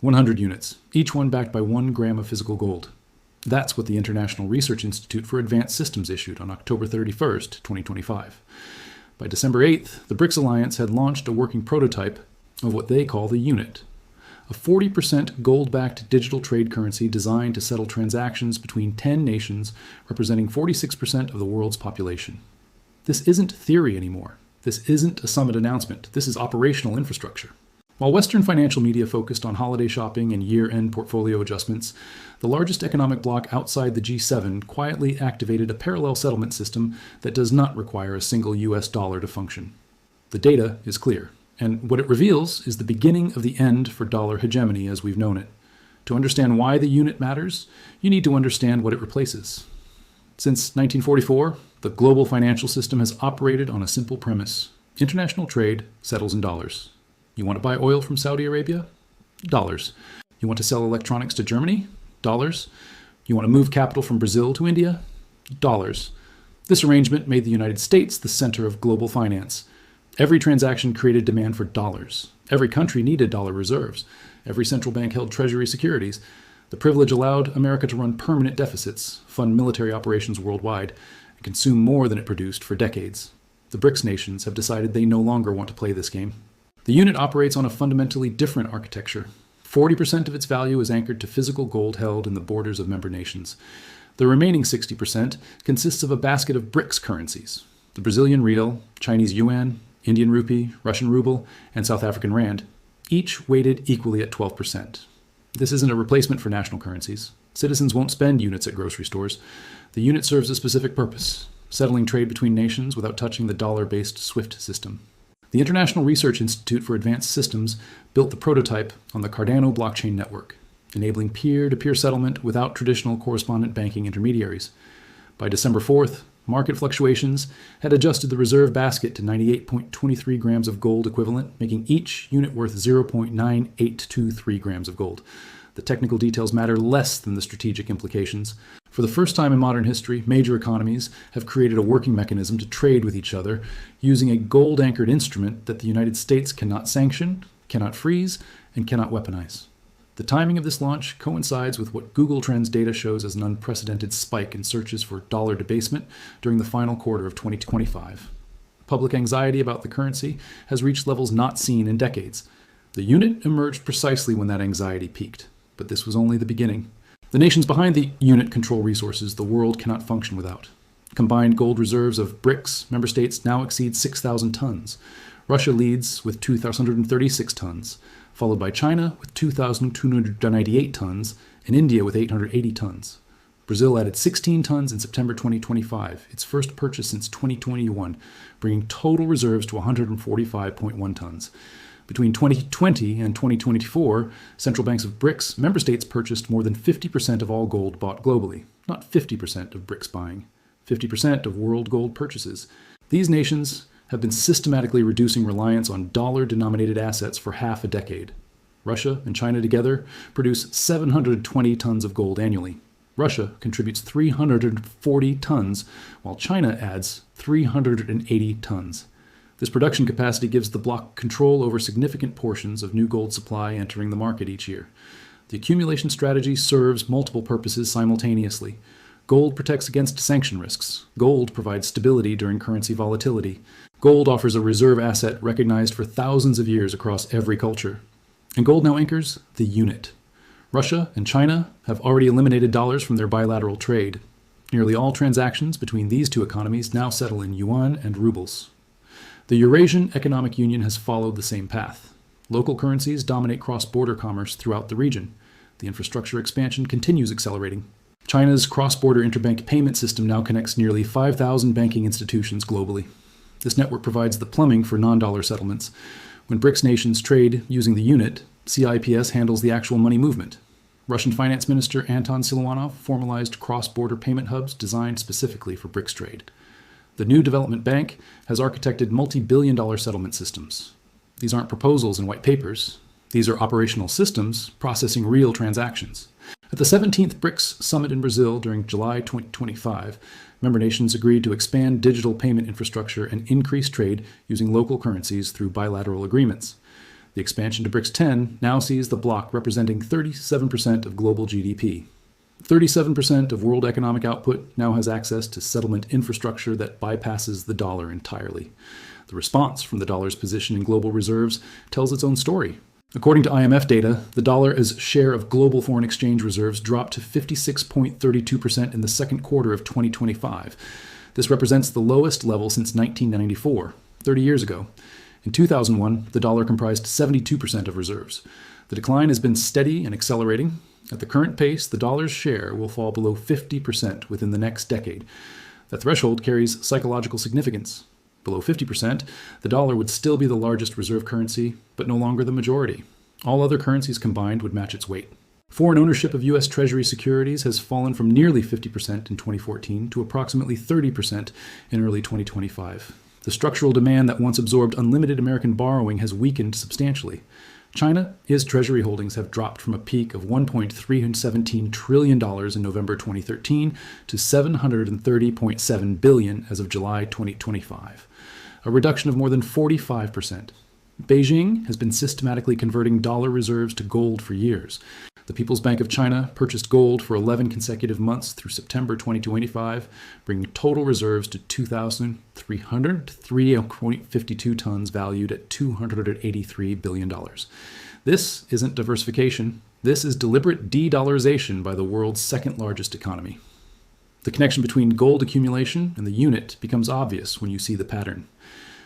100 units, each one backed by 1 gram of physical gold. That's what the International Research Institute for Advanced Systems issued on October 31st, 2025. By December 8th, the BRICS Alliance had launched a working prototype of what they call the unit, a 40% gold-backed digital trade currency designed to settle transactions between 10 nations representing 46% of the world's population. This isn't theory anymore. This isn't a summit announcement. This is operational infrastructure. While Western financial media focused on holiday shopping and year-end portfolio adjustments, the largest economic bloc outside the G7 quietly activated a parallel settlement system that does not require a single US dollar to function. The data is clear, and what it reveals is the beginning of the end for dollar hegemony as we've known it. To understand why the unit matters, you need to understand what it replaces. Since 1944, the global financial system has operated on a simple premise. International trade settles in dollars. You want to buy oil from Saudi Arabia? Dollars. You want to sell electronics to Germany? Dollars. You want to move capital from Brazil to India? Dollars. This arrangement made the United States the center of global finance. Every transaction created demand for dollars. Every country needed dollar reserves. Every central bank held treasury securities. The privilege allowed America to run permanent deficits, fund military operations worldwide, and consume more than it produced for decades. The BRICS nations have decided they no longer want to play this game. The unit operates on a fundamentally different architecture. 40% of its value is anchored to physical gold held in the borders of member nations. The remaining 60% consists of a basket of BRICS currencies: the Brazilian real, Chinese yuan, Indian rupee, Russian ruble, and South African rand, each weighted equally at 12%. This isn't a replacement for national currencies. Citizens won't spend units at grocery stores. The unit serves a specific purpose: settling trade between nations without touching the dollar-based SWIFT system. The International Research Institute for Advanced Systems built the prototype on the Cardano blockchain network, enabling peer-to-peer settlement without traditional correspondent banking intermediaries. By December 4th, market fluctuations had adjusted the reserve basket to 98.23 grams of gold equivalent, making each unit worth 0.9823 grams of gold. The technical details matter less than the strategic implications. For the first time in modern history, major economies have created a working mechanism to trade with each other using a gold-anchored instrument that the United States cannot sanction, cannot freeze, and cannot weaponize. The timing of this launch coincides with what Google Trends data shows as an unprecedented spike in searches for dollar debasement during the final quarter of 2025. Public anxiety about the currency has reached levels not seen in decades. The unit emerged precisely when that anxiety peaked, but this was only the beginning. The nations behind the unit control resources the world cannot function without. Combined gold reserves of BRICS member states now exceed 6,000 tons. Russia leads with 2,136 tons, followed by China with 2,298 tons, and India with 880 tons. Brazil added 16 tons in September 2025, its first purchase since 2021, bringing total reserves to 145.1 tons. Between 2020 and 2024, central banks of BRICS member states purchased more than 50% of all gold bought globally, not 50% of BRICS buying, 50% of world gold purchases. These nations have been systematically reducing reliance on dollar-denominated assets for half a decade. Russia and China together produce 720 tons of gold annually. Russia contributes 340 tons, while China adds 380 tons. This production capacity gives the bloc control over significant portions of new gold supply entering the market each year. The accumulation strategy serves multiple purposes simultaneously. Gold protects against sanction risks. Gold provides stability during currency volatility. Gold offers a reserve asset recognized for thousands of years across every culture. And gold now anchors the unit. Russia and China have already eliminated dollars from their bilateral trade. Nearly all transactions between these two economies now settle in yuan and rubles. The Eurasian Economic Union has followed the same path. Local currencies dominate cross-border commerce throughout the region. The infrastructure expansion continues accelerating. China's Cross-Border Interbank Payment System now connects nearly 5,000 banking institutions globally. This network provides the plumbing for non-dollar settlements. When BRICS nations trade using the unit, CIPS handles the actual money movement. Russian Finance Minister Anton Siluanov formalized cross-border payment hubs designed specifically for BRICS trade. The new development bank has architected multi-billion-dollar settlement systems. These aren't proposals in white papers. These are operational systems processing real transactions. At the 17th BRICS Summit in Brazil during July 2025, member nations agreed to expand digital payment infrastructure and increase trade using local currencies through bilateral agreements. The expansion to BRICS 10 now sees the bloc representing 37% of global GDP. 37% of world economic output now has access to settlement infrastructure that bypasses the dollar entirely. The response from the dollar's position in global reserves tells its own story. According to IMF data, the dollar as share of global foreign exchange reserves dropped to 56.32% in the second quarter of 2025. This represents the lowest level since 1994, 30 years ago. In 2001, the dollar comprised 72% of reserves. The decline has been steady and accelerating. At the current pace, the dollar's share will fall below 50% within the next decade. That threshold carries psychological significance. Below 50%, the dollar would still be the largest reserve currency, but no longer the majority. All other currencies combined would match its weight. Foreign ownership of U.S. Treasury securities has fallen from nearly 50% in 2014 to approximately 30% in early 2025. The structural demand that once absorbed unlimited American borrowing has weakened substantially. China's Treasury holdings have dropped from a peak of $1.317 trillion in November 2013 to $730.7 billion as of July 2025, a reduction of more than 45%. Beijing has been systematically converting dollar reserves to gold for years. The People's Bank of China purchased gold for 11 consecutive months through September 2025, bringing total reserves to 2,303.52 tons valued at $283 billion. This isn't diversification. This is deliberate de-dollarization by the world's second largest economy. The connection between gold accumulation and the unit becomes obvious when you see the pattern.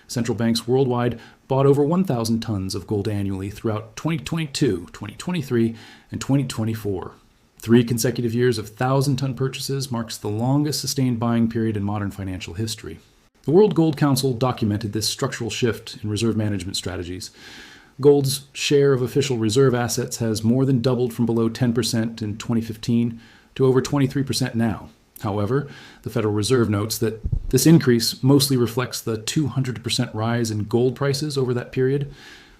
Central banks worldwide bought over 1,000 tons of gold annually throughout 2022, 2023, and 2024. 3 consecutive years of 1,000-ton purchases marks the longest sustained buying period in modern financial history. The World Gold Council documented this structural shift in reserve management strategies. Gold's share of official reserve assets has more than doubled from below 10% in 2015 to over 23% now. However, the Federal Reserve notes that this increase mostly reflects the 200% rise in gold prices over that period.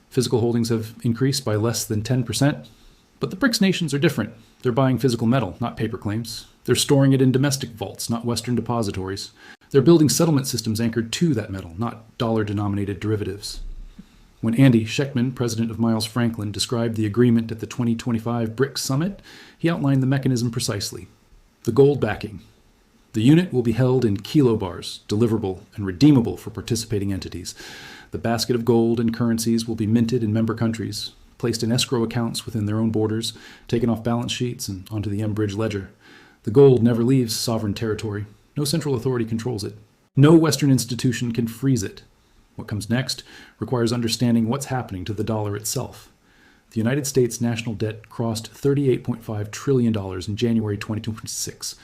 Physical holdings have increased by less than 10%. But the BRICS nations are different. They're buying physical metal, not paper claims. They're storing it in domestic vaults, not Western depositories. They're building settlement systems anchored to that metal, not dollar-denominated derivatives. When Andy Schectman, president of Miles Franklin, described the agreement at the 2025 BRICS summit, he outlined the mechanism precisely. The gold backing. The unit will be held in kilobars, deliverable and redeemable for participating entities. The basket of gold and currencies will be minted in member countries, placed in escrow accounts within their own borders, taken off balance sheets and onto the Bridge ledger. The gold never leaves sovereign territory. No central authority controls it. No Western institution can freeze it. What comes next requires understanding what's happening to the dollar itself. The United States national debt crossed $38.5 trillion in January 2026.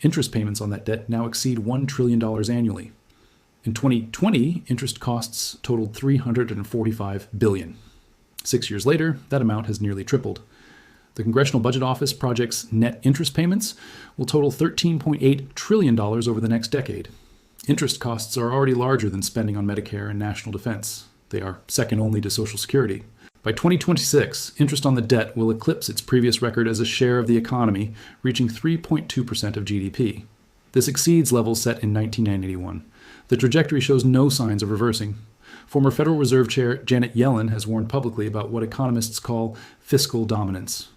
Interest payments on that debt now exceed $1 trillion annually. In 2020, interest costs totaled $345 billion. 6 years later, that amount has nearly tripled. The Congressional Budget Office projects net interest payments will total $13.8 trillion over the next decade. Interest costs are already larger than spending on Medicare and national defense. They are second only to Social Security. By 2026, interest on the debt will eclipse its previous record as a share of the economy, reaching 3.2% of GDP. This exceeds levels set in 1991. The trajectory shows no signs of reversing. Former Federal Reserve Chair Janet Yellen has warned publicly about what economists call fiscal dominance.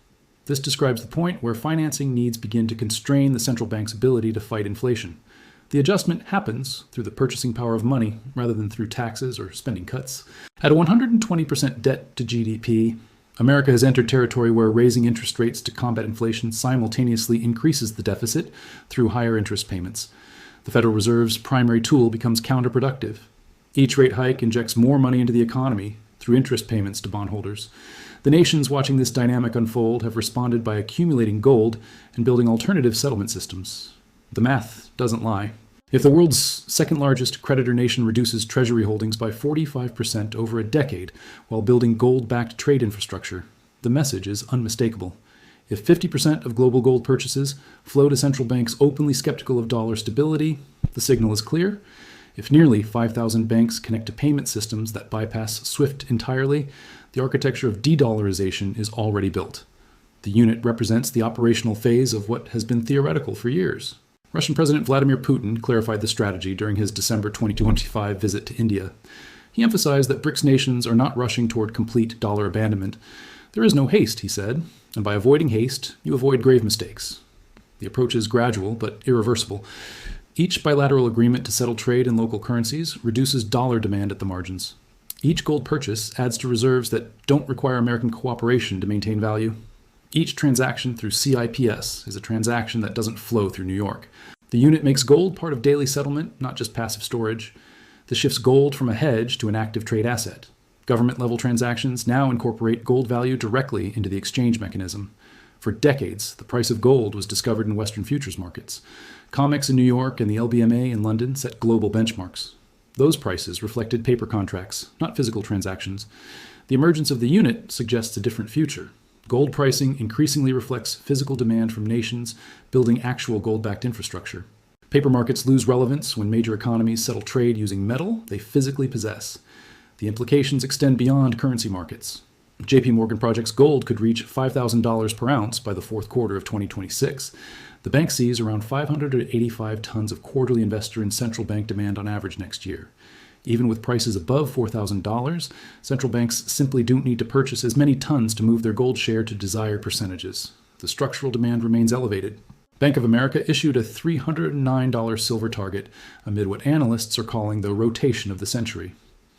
This describes the point where financing needs begin to constrain the central bank's ability to fight inflation. The adjustment happens through the purchasing power of money rather than through taxes or spending cuts. At a 120% debt to GDP, America has entered territory where raising interest rates to combat inflation simultaneously increases the deficit through higher interest payments. The Federal Reserve's primary tool becomes counterproductive. Each rate hike injects more money into the economy through interest payments to bondholders. The nations watching this dynamic unfold have responded by accumulating gold and building alternative settlement systems. The math doesn't lie. If the world's second largest creditor nation reduces treasury holdings by 45% over a decade while building gold-backed trade infrastructure, the message is unmistakable. If 50% of global gold purchases flow to central banks openly skeptical of dollar stability, the signal is clear. If nearly 5,000 banks connect to payment systems that bypass SWIFT entirely, the architecture of de-dollarization is already built. The unit represents the operational phase of what has been theoretical for years. Russian President Vladimir Putin clarified the strategy during his December 2025 visit to India. He emphasized that BRICS nations are not rushing toward complete dollar abandonment. There is no haste, he said, and by avoiding haste, you avoid grave mistakes. The approach is gradual but irreversible. Each bilateral agreement to settle trade in local currencies reduces dollar demand at the margins. Each gold purchase adds to reserves that don't require American cooperation to maintain value. Each transaction through CIPS is a transaction that doesn't flow through New York. The unit makes gold part of daily settlement, not just passive storage. This shifts gold from a hedge to an active trade asset. Government-level transactions now incorporate gold value directly into the exchange mechanism. For decades, the price of gold was discovered in Western futures markets. COMEX in New York and the LBMA in London set global benchmarks. Those prices reflected paper contracts, not physical transactions. The emergence of the unit suggests a different future. Gold pricing increasingly reflects physical demand from nations building actual gold-backed infrastructure. Paper markets lose relevance when major economies settle trade using metal they physically possess. The implications extend beyond currency markets. JP Morgan projects gold could reach $5,000 per ounce by the fourth quarter of 2026. The bank sees around 585 tons of quarterly investor and central bank demand on average next year. Even with prices above $4,000, central banks simply don't need to purchase as many tons to move their gold share to desired percentages. The structural demand remains elevated. Bank of America issued a $309 silver target amid what analysts are calling the rotation of the century.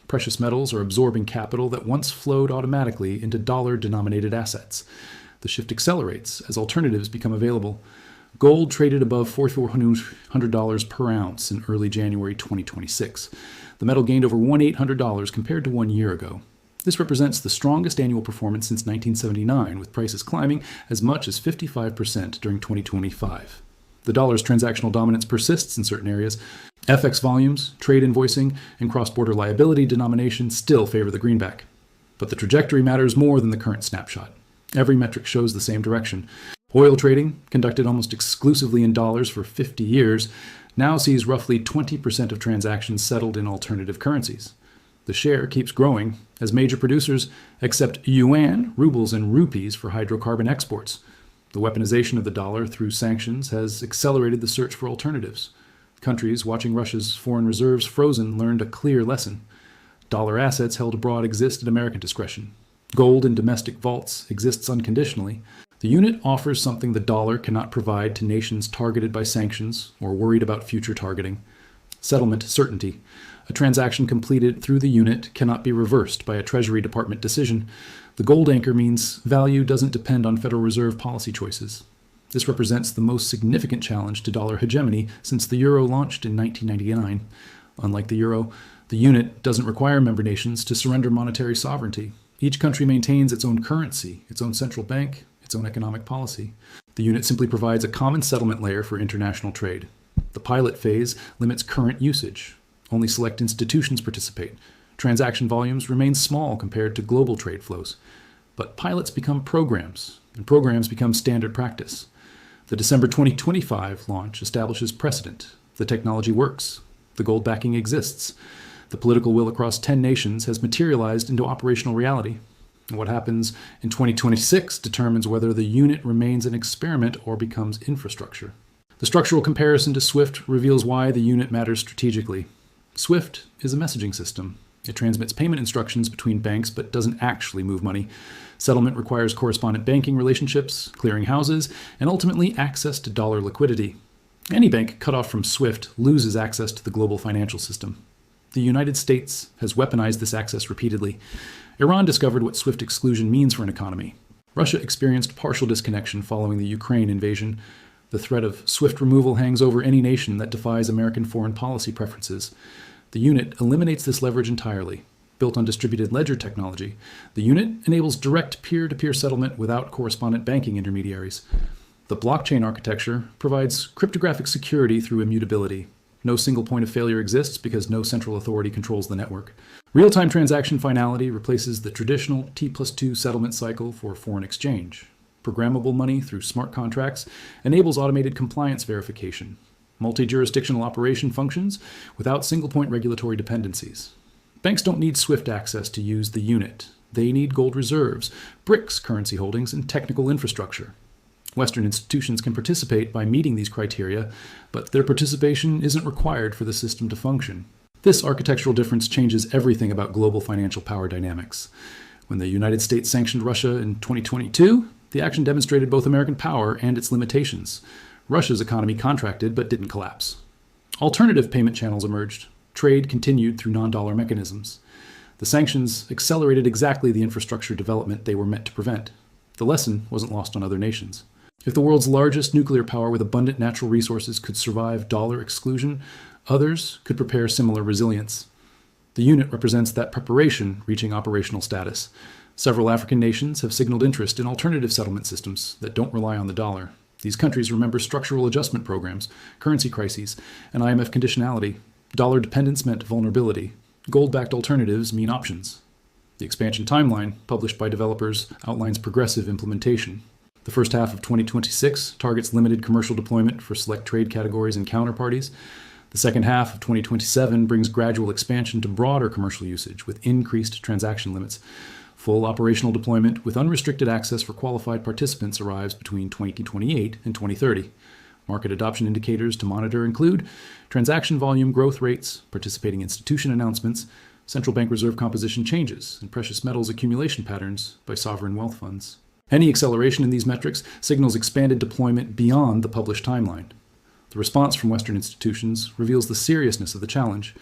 Precious metals are absorbing capital that once flowed automatically into dollar-denominated assets. The shift accelerates as alternatives become available. Gold traded above $4,400 per ounce in early January 2026. The metal gained over $1,800 compared to 1 year ago. This represents the strongest annual performance since 1979, with prices climbing as much as 55% during 2025. The dollar's transactional dominance persists in certain areas. FX volumes, trade invoicing, and cross-border liability denomination still favor the greenback. But the trajectory matters more than the current snapshot. Every metric shows the same direction. Oil trading, conducted almost exclusively in dollars for 50 years, now sees roughly 20% of transactions settled in alternative currencies. The share keeps growing as major producers accept yuan, rubles, and rupees for hydrocarbon exports. The weaponization of the dollar through sanctions has accelerated the search for alternatives. Countries watching Russia's foreign reserves frozen learned a clear lesson. Dollar assets held abroad exist at American discretion. Gold in domestic vaults exists unconditionally. The unit offers something the dollar cannot provide to nations targeted by sanctions or worried about future targeting. Settlement certainty. A transaction completed through the unit cannot be reversed by a Treasury Department decision. The gold anchor means value doesn't depend on Federal Reserve policy choices. This represents the most significant challenge to dollar hegemony since the euro launched in 1999. Unlike the euro, the unit doesn't require member nations to surrender monetary sovereignty. Each country maintains its own currency, its own central bank, its own economic policy. The unit simply provides a common settlement layer for international trade. The pilot phase limits current usage. Only select institutions participate. Transaction volumes remain small compared to global trade flows. But pilots become programs, and programs become standard practice. The December 2025 launch establishes precedent. The technology works. The gold backing exists. The political will across 10 nations has materialized into operational reality. And what happens in 2026 determines whether the unit remains an experiment or becomes infrastructure. The structural comparison to SWIFT reveals why the unit matters strategically. SWIFT is a messaging system. It transmits payment instructions between banks but doesn't actually move money. Settlement requires correspondent banking relationships, clearing houses, and ultimately access to dollar liquidity. Any bank cut off from SWIFT loses access to the global financial system. The United States has weaponized this access repeatedly. Iran discovered what SWIFT exclusion means for an economy. Russia experienced partial disconnection following the Ukraine invasion. The threat of SWIFT removal hangs over any nation that defies American foreign policy preferences. The unit eliminates this leverage entirely. Built on distributed ledger technology, the unit enables direct peer-to-peer settlement without correspondent banking intermediaries. The blockchain architecture provides cryptographic security through immutability. No single point of failure exists because no central authority controls the network. Real-time transaction finality replaces the traditional T+2 settlement cycle for foreign exchange. Programmable money through smart contracts enables automated compliance verification. Multi-jurisdictional operation functions without single-point regulatory dependencies. Banks don't need SWIFT access to use the unit. They need gold reserves, BRICS currency holdings, and technical infrastructure. Western institutions can participate by meeting these criteria, but their participation isn't required for the system to function. This architectural difference changes everything about global financial power dynamics. When the United States sanctioned Russia in 2022, the action demonstrated both American power and its limitations. Russia's economy contracted but didn't collapse. Alternative payment channels emerged. Trade continued through non-dollar mechanisms. The sanctions accelerated exactly the infrastructure development they were meant to prevent. The lesson wasn't lost on other nations. If the world's largest nuclear power with abundant natural resources could survive dollar exclusion, others could prepare similar resilience. The unit represents that preparation reaching operational status. Several African nations have signaled interest in alternative settlement systems that don't rely on the dollar. These countries remember structural adjustment programs, currency crises, and IMF conditionality. Dollar dependence meant vulnerability. Gold-backed alternatives mean options. The expansion timeline, published by developers, outlines progressive implementation. The first half of 2026 targets limited commercial deployment for select trade categories and counterparties. The second half of 2027 brings gradual expansion to broader commercial usage with increased transaction limits. Full operational deployment with unrestricted access for qualified participants arrives between 2028 and 2030. Market adoption indicators to monitor include transaction volume growth rates, participating institution announcements, central bank reserve composition changes, and precious metals accumulation patterns by sovereign wealth funds. Any acceleration in these metrics signals expanded deployment beyond the published timeline. The response from Western institutions reveals the seriousness of the challenge.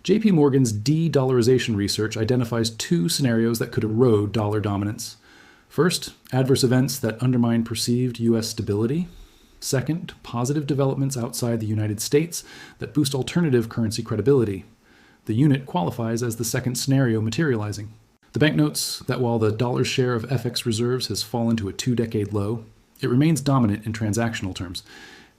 JP Morgan's de-dollarization research identifies two scenarios that could erode dollar dominance. First, adverse events that undermine perceived U.S. stability. Second, positive developments outside the United States that boost alternative currency credibility. The unit qualifies as the second scenario materializing. The bank notes that while the dollar's share of FX reserves has fallen to a two-decade low, it remains dominant in transactional terms.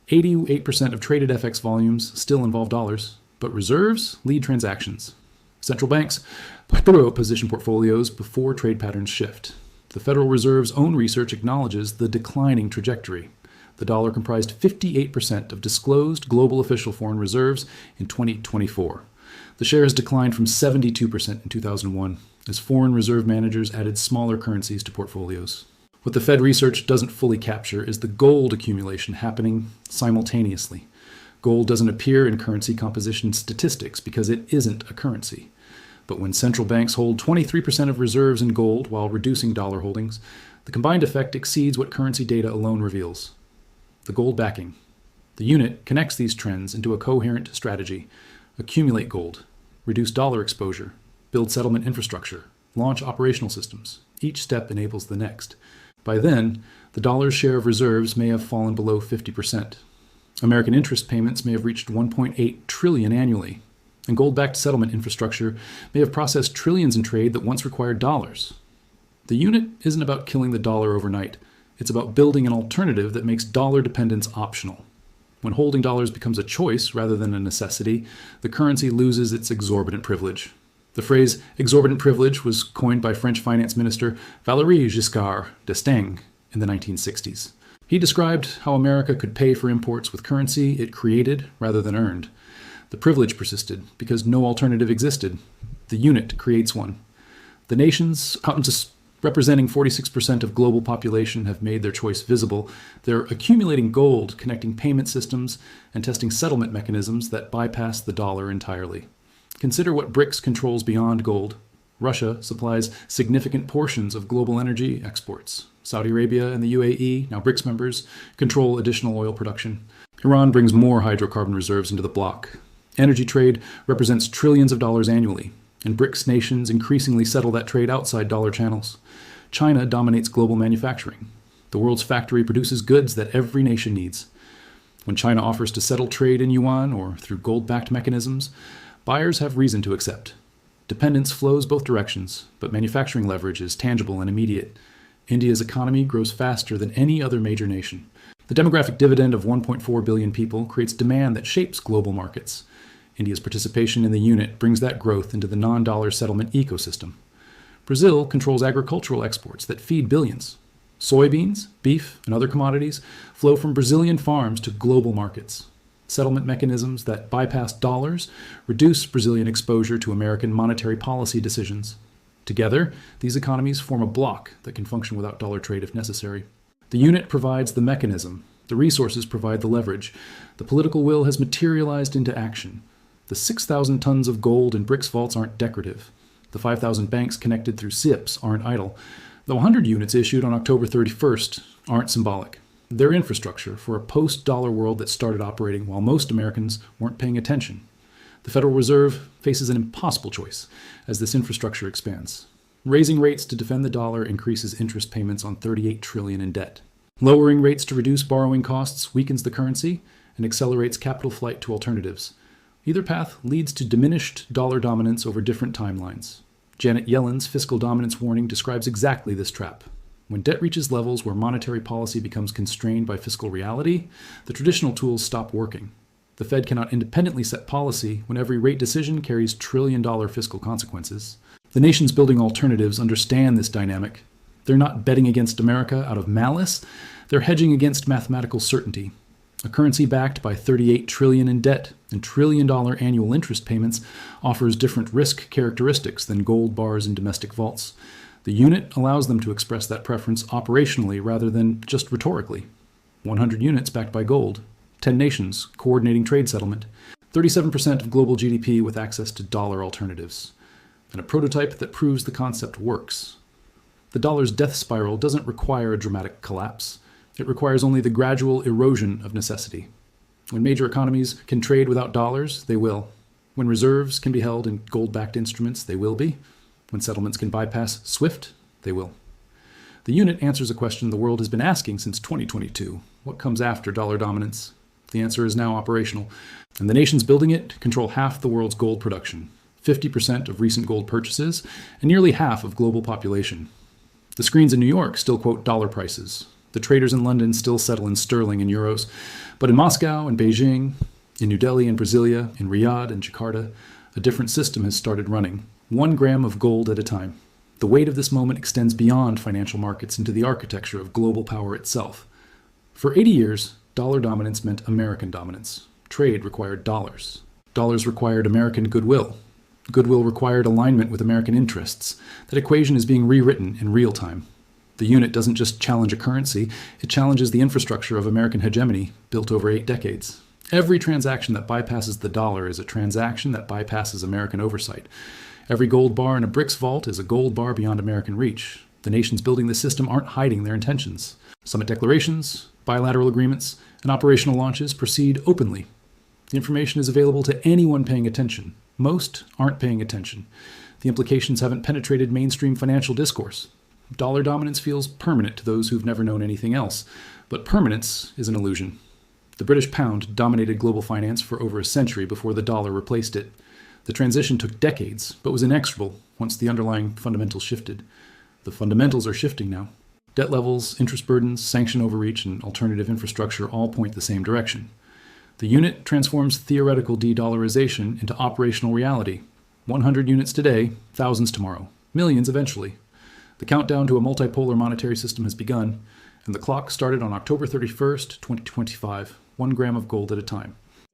88% of traded FX volumes still involve dollars, but reserves lead transactions. Central banks position portfolios before trade patterns shift. The Federal Reserve's own research acknowledges the declining trajectory. The dollar comprised 58% of disclosed global official foreign reserves in 2024. The share has declined from 72% in 2001 as foreign reserve managers added smaller currencies to portfolios. What the Fed research doesn't fully capture is the gold accumulation happening simultaneously. Gold doesn't appear in currency composition statistics because it isn't a currency. But when central banks hold 23% of reserves in gold while reducing dollar holdings, the combined effect exceeds what currency data alone reveals. The gold backing. The unit connects these trends into a coherent strategy. Accumulate gold, reduce dollar exposure, build settlement infrastructure, launch operational systems. Each step enables the next. By then, the dollar's share of reserves may have fallen below 50%. American interest payments may have reached $1.8 trillion annually, and gold-backed settlement infrastructure may have processed trillions in trade that once required dollars. The unit isn't about killing the dollar overnight. It's about building an alternative that makes dollar dependence optional. When holding dollars becomes a choice rather than a necessity, the currency loses its exorbitant privilege. The phrase exorbitant privilege was coined by French finance minister Valéry Giscard d'Estaing in the 1960s. He described how America could pay for imports with currency it created rather than earned. The privilege persisted because no alternative existed. The unit creates one. The nations representing 46% of global population have made their choice visible. They're accumulating gold, connecting payment systems, and testing settlement mechanisms that bypass the dollar entirely. Consider what BRICS controls beyond gold. Russia supplies significant portions of global energy exports. Saudi Arabia and the UAE, now BRICS members, control additional oil production. Iran brings more hydrocarbon reserves into the bloc. Energy trade represents trillions of dollars annually, and BRICS nations increasingly settle that trade outside dollar channels. China dominates global manufacturing. The world's factory produces goods that every nation needs. When China offers to settle trade in yuan or through gold-backed mechanisms, buyers have reason to accept. Dependence flows both directions, but manufacturing leverage is tangible and immediate. India's economy grows faster than any other major nation. The demographic dividend of 1.4 billion people creates demand that shapes global markets. India's participation in the unit brings that growth into the non-dollar settlement ecosystem. Brazil controls agricultural exports that feed billions. Soybeans, beef, and other commodities flow from Brazilian farms to global markets. Settlement mechanisms that bypass dollars reduce Brazilian exposure to American monetary policy decisions. Together, these economies form a bloc that can function without dollar trade if necessary. The unit provides the mechanism. The resources provide the leverage. The political will has materialized into action. The 6,000 tons of gold in BRICS vaults aren't decorative. The 5,000 banks connected through CIPS aren't idle. The 100 units issued on October 31st aren't symbolic. They're infrastructure for a post-dollar world that started operating while most Americans weren't paying attention. The Federal Reserve faces an impossible choice as this infrastructure expands. Raising rates to defend the dollar increases interest payments on $38 trillion in debt. Lowering rates to reduce borrowing costs weakens the currency and accelerates capital flight to alternatives. Either path leads to diminished dollar dominance over different timelines. Janet Yellen's fiscal dominance warning describes exactly this trap. When debt reaches levels where monetary policy becomes constrained by fiscal reality, the traditional tools stop working. The Fed cannot independently set policy when every rate decision carries trillion-dollar fiscal consequences. The nations building alternatives understand this dynamic. They're not betting against America out of malice, they're hedging against mathematical certainty. A currency backed by $38 trillion in debt and trillion-dollar annual interest payments offers different risk characteristics than gold bars in domestic vaults. The unit allows them to express that preference operationally rather than just rhetorically. 100 units backed by gold, 10 nations coordinating trade settlement, 37% of global GDP with access to dollar alternatives, and a prototype that proves the concept works. The dollar's death spiral doesn't require a dramatic collapse. It requires only the gradual erosion of necessity. When major economies can trade without dollars, they will. When reserves can be held in gold-backed instruments, they will be. When settlements can bypass SWIFT, they will. The unit answers a question the world has been asking since 2022. What comes after dollar dominance? The answer is now operational, and the nations building it control half the world's gold production, 50% of recent gold purchases, and nearly half of global population. The screens in New York still quote dollar prices. The traders in London still settle in sterling and euros. But in Moscow and Beijing, in New Delhi and Brasilia, in Riyadh and Jakarta, a different system has started running, 1 gram of gold at a time. The weight of this moment extends beyond financial markets into the architecture of global power itself. For 80 years, dollar dominance meant American dominance. Trade required dollars. Dollars required American goodwill. Goodwill required alignment with American interests. That equation is being rewritten in real time. The unit doesn't just challenge a currency, it challenges the infrastructure of American hegemony built over 8 decades. Every transaction that bypasses the dollar is a transaction that bypasses American oversight. Every gold bar in a BRICS vault is a gold bar beyond American reach. The nations building the system aren't hiding their intentions. Summit declarations, bilateral agreements, and operational launches proceed openly. The information is available to anyone paying attention. Most aren't paying attention. The implications haven't penetrated mainstream financial discourse. Dollar dominance feels permanent to those who've never known anything else, but permanence is an illusion. The British pound dominated global finance for over a century before the dollar replaced it. The transition took decades, but was inexorable once the underlying fundamentals shifted. The fundamentals are shifting now. Debt levels, interest burdens, sanction overreach, and alternative infrastructure all point the same direction. The unit transforms theoretical de-dollarization into operational reality. 100 units today, thousands tomorrow, millions eventually. The countdown to a multipolar monetary system has begun, and the clock started on October 31st, 2025, 1 gram of gold at a time.